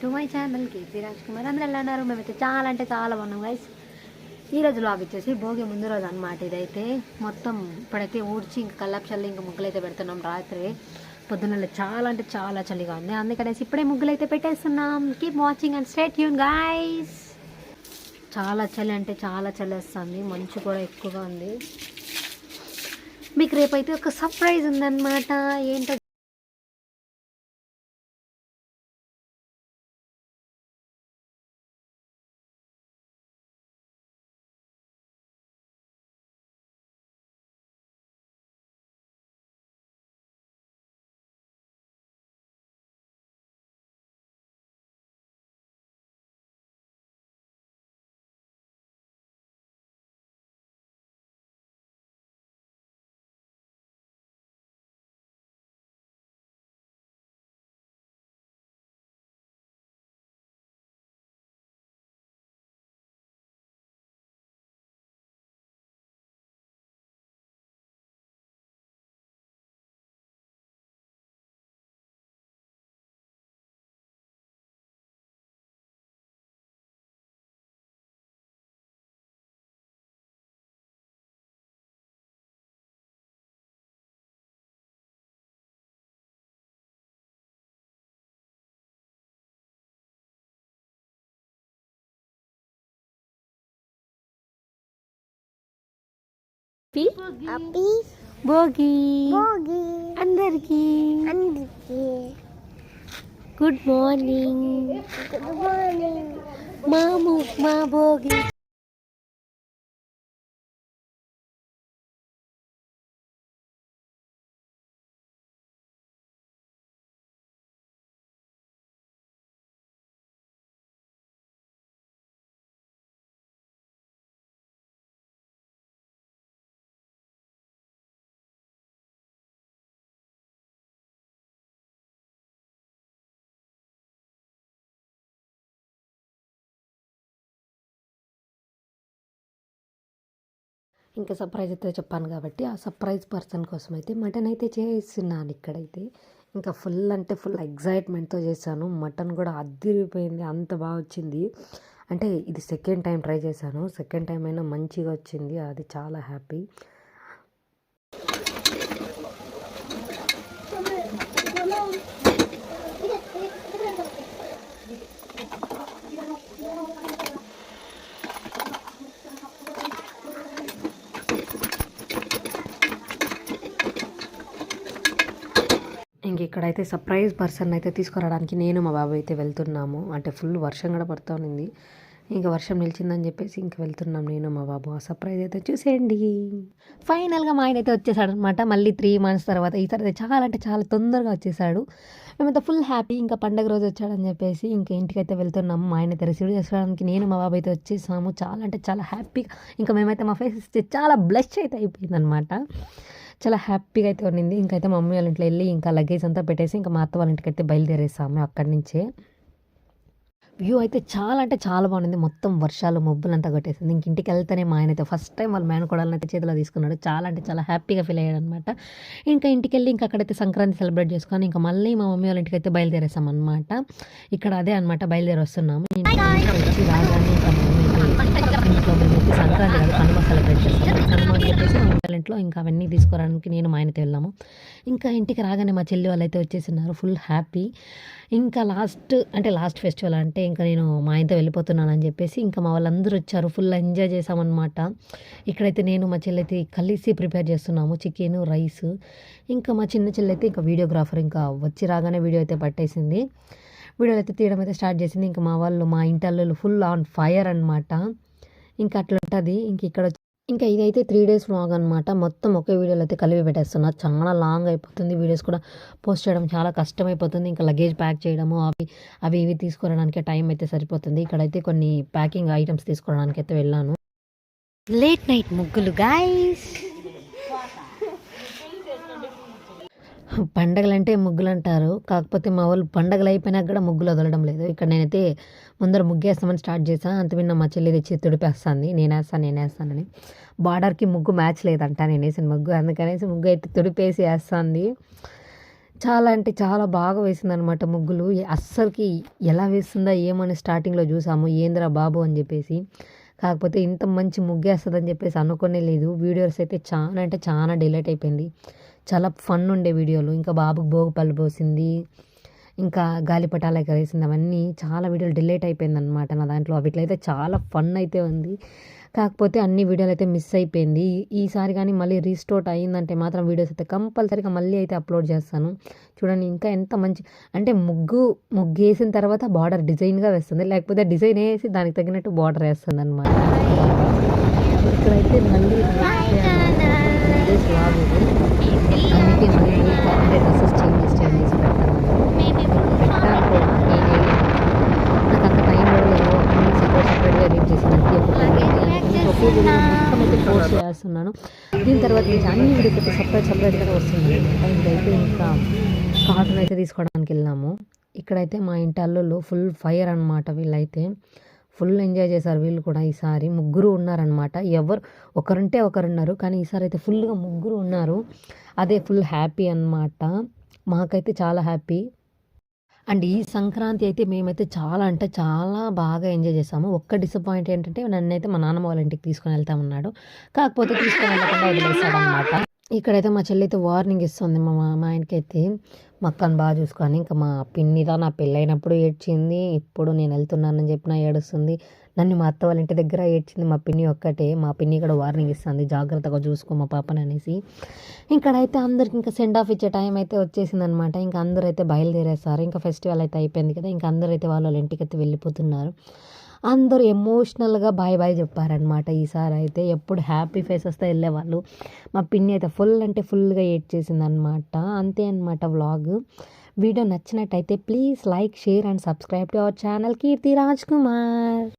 To my channel కేసీ రాజ్ కుమార్. అందరూ ఎలా ఉన్నారు? మేమైతే చాలా అంటే చాలా బాగున్నాం గైస్. ఈరోజు లాగ్ వచ్చేసి భోగి ముందు రోజు అనమాట. ఇదైతే మొత్తం ఇప్పుడైతే ఊడ్చి ఇంక కల్లాపు చల్లి ఇంకా ముగ్గులు అయితే పెడుతున్నాం. రాత్రి పొద్దున్న చాలా అంటే చాలా చలిగా ఉంది, అందుకనేసి ఇప్పుడే ముగ్గులు అయితే పెట్టేస్తున్నాం. Keep watching and stay tune guys. చాలా చలి అంటే చాలా చలి వస్తుంది, మంచు కూడా ఎక్కువగా ఉంది. మీకు రేపైతే ఒక సర్ప్రైజ్ ఉందన్నమాట. ఏంటో భోగి అందరికి గుడ్ మార్నింగ్. మా భోగి ఇంకా సర్ప్రైజ్ అయితే చెప్పాను కాబట్టి ఆ సర్ప్రైజ్ పర్సన్ కోసం అయితే మటన్ అయితే చేస్తున్నాను ఇక్కడైతే. ఇంకా ఫుల్ అంటే ఫుల్ ఎగ్జైట్మెంట్తో చేశాను. మటన్ కూడా అదిరిపోయింది, అంత బాగా వచ్చింది. అంటే ఇది సెకండ్ టైం ట్రై చేశాను, సెకండ్ టైం అయినా మంచిగా వచ్చింది, అది చాలా హ్యాపీ. ఇంక ఇక్కడైతే సర్ప్రైజ్ పర్సన్ అయితే తీసుకురావడానికి నేను మా బాబు అయితే వెళ్తున్నాము. అంటే ఫుల్ వర్షం కూడా పడుతూ ఉంది, ఇంకా వర్షం నిలిచిందని చెప్పేసి ఇంక వెళ్తున్నాం నేను మా బాబు. ఆ సర్ప్రైజ్ అయితే చూసేయండి. ఫైనల్గా మా ఆయన అయితే వచ్చేసాడు అనమాట. మళ్ళీ 3 months తర్వాత ఈసారి అయితే చాలా అంటే చాలా తొందరగా వచ్చేసాడు. మేమైతే ఫుల్ హ్యాపీ. ఇంకా పండగ రోజు వచ్చాడని చెప్పేసి ఇంకా ఇంటికైతే వెళ్తున్నాము. మా ఆయన అయితే రిసీవ్ చేసుకోవడానికి నేను మా బాబు అయితే వచ్చేసాము. చాలా అంటే చాలా హ్యాపీగా ఇంకా మేమైతే మా ఫేస్ చాలా బ్లష్ అయితే అయిపోయిందనమాట. చాలా హ్యాపీగా అయితే ఉండింది. ఇంకైతే మా మమ్మీ వాళ్ళ ఇంట్లో వెళ్ళి ఇంకా లగేజ్ అంతా పెట్టేసి ఇంకా మా అత్త వాళ్ళ ఇంటికి అయితే బయలుదేరేసాము. అక్కడి నుంచే వ్యూ అయితే చాలా అంటే చాలా బాగుంది. మొత్తం వర్షాలు మబ్బులంతా కొట్టేసింది. ఇంక ఇంటికి వెళ్తేనే మా ఆయన అయితే ఫస్ట్ టైం వాళ్ళ మేనకోడలను అయితే చేతిలో తీసుకున్నాడు. చాలా అంటే చాలా హ్యాపీగా ఫీల్ అయ్యాడు అనమాట. ఇంకా ఇంటికి వెళ్ళి ఇంకా అక్కడైతే సంక్రాంతి సెలబ్రేట్ చేసుకొని ఇంకా మళ్ళీ మా మమ్మీ వాళ్ళ ఇంటికి అయితే బయలుదేరేసాం అనమాట. ఇక్కడ అదే అనమాట బయలుదేరి వస్తున్నాము. వచ్చి రాగానే ఇంకా ఇంట్లో మేమైతే సంక్రాంతి కాదు కనుమ సెలబ్రేట్ చేస్తాము. కనుమ అని చెప్పేసి మా వాళ్ళ ఇంట్లో ఇంకా అవన్నీ తీసుకురావడానికి నేను మా ఆయనతో వెళ్ళాము. ఇంకా ఇంటికి రాగానే మా చెల్లి వాళ్ళు అయితే వచ్చేసినారు, ఫుల్ హ్యాపీ. ఇంకా లాస్ట్ ఫెస్టివల్ అంటే ఇంకా నేను మా ఆయనతో వెళ్ళిపోతున్నాను అని చెప్పేసి ఇంకా మా వాళ్ళందరూ వచ్చారు, ఫుల్ ఎంజాయ్ చేసామన్నమాట. ఇక్కడైతే నేను మా చెల్లి అయితే కలిసి ప్రిపేర్ చేస్తున్నాము చికెన్ రైస్. ఇంకా మా చిన్న చెల్లి అయితే ఇంకా వీడియోగ్రాఫర్ ఇంకా వచ్చి రాగానే వీడియో అయితే పట్టేసింది. వీడియోలు అయితే తీయడం అయితే స్టార్ట్ చేసింది. ఇంకా మా వాళ్ళు మా ఇంటర్లో ఫుల్ ఆన్ ఫైర్ అనమాట. ఇంకా అట్లా ఉంటుంది. ఇంకా ఇదైతే 3 days వ్లాగ్ అనమాట. మొత్తం ఒకే వీడియోలో అయితే కలిపి పెట్టేస్తున్నా. చాలా లాంగ్ అయిపోతుంది, వీడియోస్ కూడా పోస్ట్ చేయడం చాలా కష్టమైపోతుంది. ఇంకా లగేజ్ ప్యాక్ చేయడము అవి ఇవి తీసుకురావడానికి టైం అయితే సరిపోతుంది. ఇక్కడైతే కొన్ని ప్యాకింగ్ ఐటమ్స్ తీసుకోవడానికి అయితే వెళ్ళాను. లేట్ నైట్ ముగ్గులు గైస్. పండగలంటే ముగ్గులు అంటారు, కాకపోతే మా వాళ్ళు పండగలు అయిపోయినాక కూడా ముగ్గులు వదలడం లేదు. ఇక్కడ నేనైతే ముందర ముగ్గేస్తామని స్టార్ట్ చేశాను. అంతవిన్న మా చెల్లి తెచ్చి తుడిపేస్తుంది, నేనేస్తానని. బార్డర్కి ముగ్గు మ్యాచ్ లేదంట నేను వేసిన ముగ్గు, అందుకనేసి ముగ్గు అయితే తుడిపేసి వేస్తుంది. చాలా అంటే చాలా బాగా వేసిందనమాట ముగ్గులు. అస్సలకి ఎలా వేస్తుందా ఏమని స్టార్టింగ్‌లో చూసాము. ఏందిరా బాబు అని చెప్పేసి. కాకపోతే ఇంత మంచి ముగ్గేస్తదని చెప్పేసి అనుకోనే లేదు. వీడియోస్ అయితే చానా అంటే చానా డిలీట్ అయిపోయింది. చాలా ఫన్ ఉండే వీడియోలు. ఇంకా బాబుకి భోగిపళ్ళు పోసింది. ఇంకా గాలిపటాలు ఎగరేసింది. అవన్నీ చాలా వీడియోలు డిలీట్ అయిపోయిందనమాట నా దాంట్లో. వీటిలో చాలా ఫన్ అయితే ఉంది. కాకపోతే అన్ని వీడియోలు అయితే మిస్ అయిపోయింది. ఈసారి కానీ మళ్ళీ రీస్టోర్ అయిందంటే మాత్రం వీడియోస్ అయితే కంపల్సరీగా మళ్ళీ అయితే అప్లోడ్ చేస్తాను. చూడండి ఇంకా ఎంత మంచి అంటే ముగ్గేసిన తర్వాత బార్డర్ డిజైన్‌గా వేస్తుంది. లేకపోతే డిజైన్ ఏసి దానికి తగినట్టు బార్డర్ ఏస్తుందనమాట. ఇక్కడైతే మళ్ళీ డేస్ వ్లాగ్ ఇది. అందుకే మళ్ళీ అంటే డ్రెసెస్ చేంజ్ చేసి పెట్టాను. పెట్టాను కూడా నేనే. నాకంత టైం కూడా లేదు. అన్నీ సెపరేట్‌గా ఎడిట్ చేసేదానికి ఒక ఒకే వీడియో మొత్తం అయితే పోస్ట్ చేస్తున్నాను. దీని తర్వాత నుంచి అన్ని వీడియోస్ అయితే సెపరేట్‌గా వస్తున్నాయన్నమాట. ఇదైతే ఇంకా కార్టూన్ అయితే తీసుకోవడానికి వెళ్ళాము. ఇక్కడైతే మా ఇంటి అల్లుళ్ళు ఫుల్ ఫైర్ అనమాట వీళ్ళైతే. ఫుల్ ఎంజాయ్ చేశారు వీళ్ళు కూడా ఈసారి. ముగ్గురు ఉన్నారనమాట. ఒకరుంటే ఒకరున్నారు. కానీ ఈసారి అయితే ఫుల్‌గా ముగ్గురు ఉన్నారు. అదే ఫుల్ హ్యాపీ అనమాట. మాకైతే చాలా హ్యాపీ. అండ్ ఈ సంక్రాంతి అయితే మేమైతే చాలా అంటే చాలా బాగా ఎంజాయ్ చేసాము. ఒక్క డిసప్పాయింట్ ఏంటంటే నన్నైతే మా నాన్నమ్మ వాళ్ళ ఇంటికి తీసుకొని వెళ్తామన్నాడు. కాకపోతే తీసుకొని వెళ్ళకుండా వదిలేసాడనమాట. ఇక్కడైతే మా చెల్లి అయితే వార్నింగ్ ఇస్తుంది మా ఆయనకైతే. మా అక్కని బాగా చూసుకొని. ఇంకా మా పిన్నిదా నా పెళ్ళైనప్పుడు ఏడ్చింది. ఇప్పుడు నేను వెళ్తున్నానని చెప్పినా ఏడుస్తుంది. నన్ను మా అత్త వాళ్ళ ఇంటి దగ్గర ఏడ్చింది మా పిన్ని ఒక్కటే. మా పిన్ని కూడా వార్నింగ్ ఇస్తుంది జాగ్రత్తగా చూసుకో మా పాపని అనేసి. ఇక్కడైతే అందరికి ఇంకా సెండ్ ఆఫ్ ఇచ్చే టైం అయితే వచ్చేసిందనమాట. ఇంకా అందరూ అయితే బయలుదేరేసారు. ఇంకా ఫెస్టివల్ అయితే అయిపోయింది కదా. ఇంకా అందరూ అయితే వాళ్ళ ఇంటికి అయితే వెళ్ళిపోతున్నారు. అందరూ ఎమోషనల్‌గా బాయ్ బాయ్ చెప్పారనమాట. ఈసారి అయితే ఎప్పుడు హ్యాపీ ఫేసెస్‌తో వెళ్ళేవాళ్ళు. మా పిన్ని అయితే ఫుల్ అంటే ఫుల్‌గా ఏడ్చేసిందనమాట. అంతే అనమాట వ్లాగ్. వీడియో నచ్చినట్టయితే please like, share and subscribe to our channel Keerthi Raj Kumar.